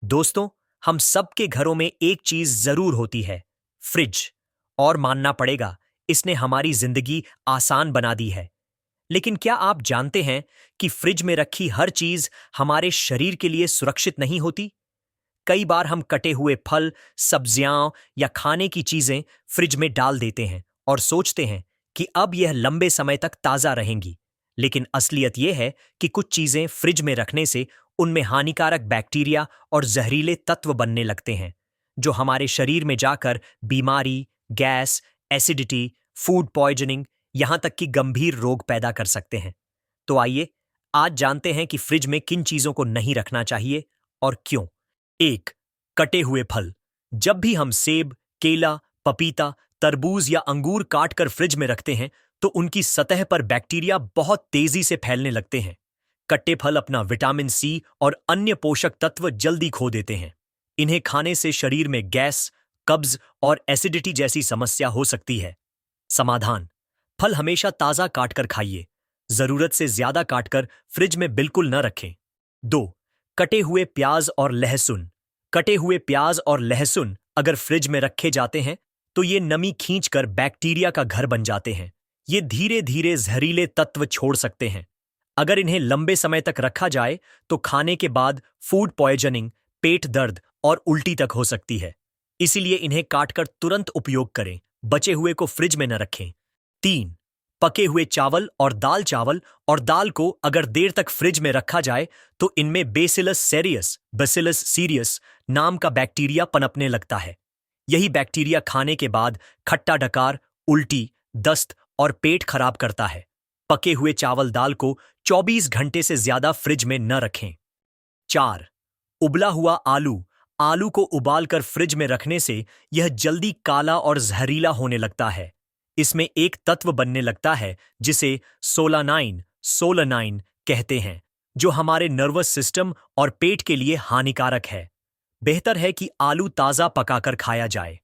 दोस्तों, हम सबके घरों में एक चीज जरूर होती है, फ्रिज। और मानना पड़ेगा, इसने हमारी जिंदगी आसान बना दी है। लेकिन क्या आप जानते हैं कि फ्रिज में रखी हर चीज हमारे शरीर के लिए सुरक्षित नहीं होती? कई बार हम कटे हुए फल, सब्जियां या खाने की चीजें फ्रिज में डाल देते हैं और सोचते हैं कि अब यह लंबे समय तक ताजा रहेंगी। लेकिन असलियत यह है कि कुछ चीजें फ्रिज में रखने से उनमें हानिकारक बैक्टीरिया और जहरीले तत्व बनने लगते हैं, जो हमारे शरीर में जाकर बीमारी, गैस, एसिडिटी, फूड पॉइजनिंग, यहां तक कि गंभीर रोग पैदा कर सकते हैं। तो आइए, आज जानते हैं कि फ्रिज में किन चीजों को नहीं रखना चाहिए और क्यों। एक, कटे हुए फल। जब भी हम सेब, केला, पपीता, तरबूज या अंगूर काट कर फ्रिज में रखते हैं, तो उनकी सतह पर बैक्टीरिया बहुत तेजी से फैलने लगते हैं। कट्टे फल अपना विटामिन सी और अन्य पोषक तत्व जल्दी खो देते हैं। इन्हें खाने से शरीर में गैस, कब्ज और एसिडिटी जैसी समस्या हो सकती है। समाधान: फल हमेशा ताजा काटकर खाइए। जरूरत से ज्यादा काटकर फ्रिज में बिल्कुल न रखें। 2, कटे हुए प्याज और लहसुन। कटे हुए प्याज और लहसुन अगर फ्रिज में रखे जाते हैं, तो ये नमी खींचकर बैक्टीरिया का घर बन जाते हैं। ये धीरे धीरे जहरीले तत्व छोड़ सकते हैं। अगर इन्हें लंबे समय तक रखा जाए, तो खाने के बाद फूड पॉइजनिंग, पेट दर्द और उल्टी तक हो सकती है। इसीलिए इन्हें काटकर तुरंत उपयोग करें, बचे हुए को फ्रिज में न रखें। 3, पके हुए चावल और दाल। चावल और दाल को अगर देर तक फ्रिज में रखा जाए, तो इनमें बैसिलस सीरियस नाम का बैक्टीरिया पनपने लगता है। यही बैक्टीरिया खाने के बाद खट्टा डकार, उल्टी, दस्त और पेट खराब करता है। पके हुए चावल दाल को 24 घंटे से ज्यादा फ्रिज में न रखें। 4, उबला हुआ आलू। आलू को उबालकर फ्रिज में रखने से यह जल्दी काला और जहरीला होने लगता है। इसमें एक तत्व बनने लगता है जिसे सोलानाइन कहते हैं, जो हमारे नर्वस सिस्टम और पेट के लिए हानिकारक है। बेहतर है कि आलू ताजा पकाकर खाया जाए।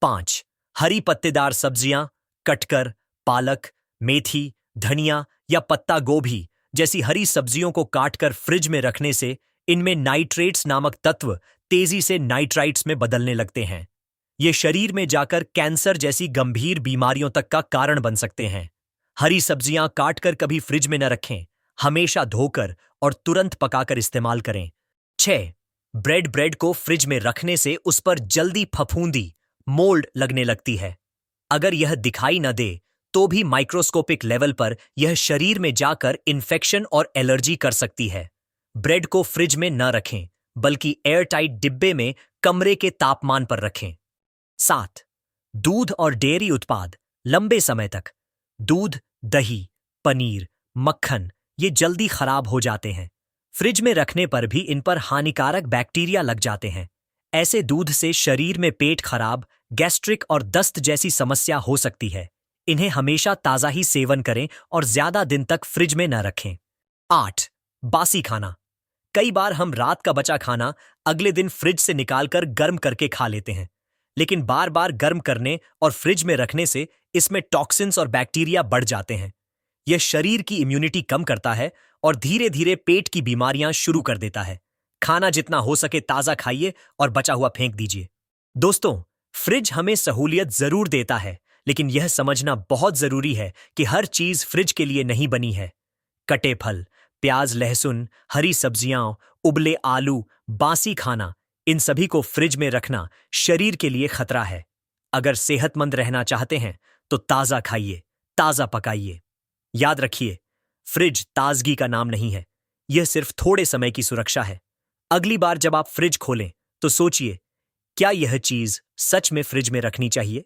5, हरी पत्तेदार सब्जियां। कटकर, पालक, मेथी, धनिया या पत्ता गोभी जैसी हरी सब्जियों को काटकर फ्रिज में रखने से इनमें नाइट्रेट्स नामक तत्व तेजी से नाइट्राइट्स में बदलने लगते हैं। ये शरीर में जाकर कैंसर जैसी गंभीर बीमारियों तक का कारण बन सकते हैं। हरी सब्जियां काटकर कभी फ्रिज में न रखें, हमेशा धोकर और तुरंत पकाकर इस्तेमाल करें। 6, ब्रेड को फ्रिज में रखने से उस पर जल्दी फफूंदी, मोल्ड लगने लगती है। अगर यह दिखाई न दे, तो भी माइक्रोस्कोपिक लेवल पर यह शरीर में जाकर इन्फेक्शन और एलर्जी कर सकती है। ब्रेड को फ्रिज में न रखें, बल्कि एयरटाइट डिब्बे में कमरे के तापमान पर रखें। 7, दूध और डेयरी उत्पाद। लंबे समय तक दूध, दही, पनीर, मक्खन ये जल्दी खराब हो जाते हैं। फ्रिज में रखने पर भी इन पर हानिकारक बैक्टीरिया लग जाते हैं। ऐसे दूध से शरीर में पेट खराब, गैस्ट्रिक और दस्त जैसी समस्या हो सकती है। इन्हें हमेशा ताजा ही सेवन करें और ज्यादा दिन तक फ्रिज में न रखें। 8, बासी खाना। कई बार हम रात का बचा खाना अगले दिन फ्रिज से निकालकर गर्म करके खा लेते हैं। लेकिन बार बार गर्म करने और फ्रिज में रखने से इसमें टॉक्सिन्स और बैक्टीरिया बढ़ जाते हैं। यह शरीर की इम्यूनिटी कम करता है और धीरे धीरे पेट की बीमारियां शुरू कर देता है। खाना जितना हो सके ताजा खाइए और बचा हुआ फेंक दीजिए। दोस्तों, फ्रिज हमें सहूलियत जरूर देता है, लेकिन यह समझना बहुत जरूरी है कि हर चीज फ्रिज के लिए नहीं बनी है। कटे फल, प्याज, लहसुन, हरी सब्जियां, उबले आलू, बासी खाना, इन सभी को फ्रिज में रखना शरीर के लिए खतरा है। अगर सेहतमंद रहना चाहते हैं, तो ताजा खाइए, ताजा पकाइए। याद रखिए, फ्रिज ताजगी का नाम नहीं है, यह सिर्फ थोड़े समय की सुरक्षा है। अगली बार जब आप फ्रिज खोलें, तो सोचिए, क्या यह चीज सच में फ्रिज में रखनी चाहिए?